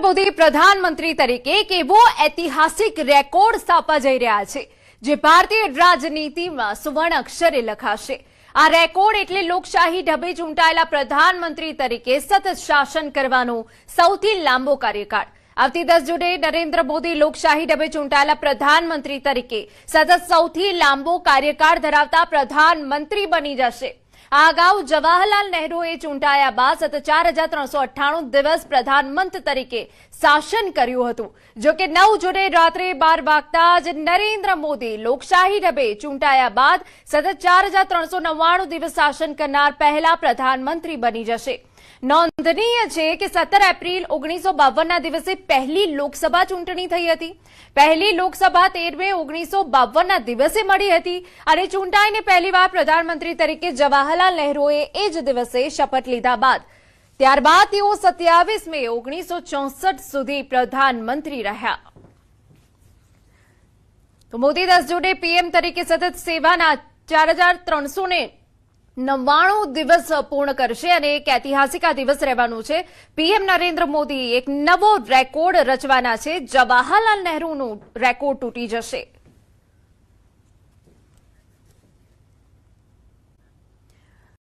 મોદી પ્રધાનમંત્રી તરીકે એક એવો ઐતિહાસિક રેકોર્ડ સ્થાપવા જઈ રહ્યા છે જે ભારતીય રાજનીતિમાં સુવર્ણ અક્ષરે લખાશે। આ રેકોર્ડ એટલે લોકશાહી ઢબે ચૂંટાયેલા પ્રધાનમંત્રી તરીકે સતત શાસન કરવાનો સૌથી લાંબો કાર્યકાળ। આવતી 10 જૂને નરેન્દ્ર મોદી લોકશાહી ઢબે ચૂંટાયેલા પ્રધાનમંત્રી તરીકે સતત સૌથી લાંબો કાર્યકાળ ધરાવતા પ્રધાનમંત્રી બની જશે। આ અગાઉ જવાહરલાલ નહેરુએ ચૂંટાયા બાદ સતત 4398 દિવસ પ્રધાનમંત્રી તરીકે શાસન કર્યું હતું। જો કે 9 જૂને રાત્રે 12 વાગતા જ નરેન્દ્ર મોદી લોકશાહી ઢબે ચૂંટાયા બાદ સતત 4399 દિવસ શાસન કરનાર પહેલા પ્રધાનમંત્રી બની જશે। નોંધનીય છે કે 17 એપ્રિલ 1952ના દિવસે પહેલી લોકસભા ચૂંટણી થઈ હતી। પહેલી લોકસભા 13 મે 1952ના દિવસે મળી હતી અને ચૂંટાઈને પહેલીવાર પ્રધાનમંત્રી તરીકે જવાહરલાલ નહેરુએ એ જ દિવસે શપથ લીધા બાદ ત્યારબાદ તેઓ 27 મે 1964 સુધી પ્રધાનમંત્રી રહ્યા। તો મોદી 10 જૂને પીએમ તરીકે સતત સેવાના 4399 દિવસ પૂર્ણ કરશે અને એક ઐતિહાસિક આ દિવસ રહેવાનું છે। પીએમ નરેન્દ્ર મોદી એક નવો રેકોર્ડ રચવાના છે। જવાહરલાલ નહેરુનું રેકોર્ડ તૂટી જશે।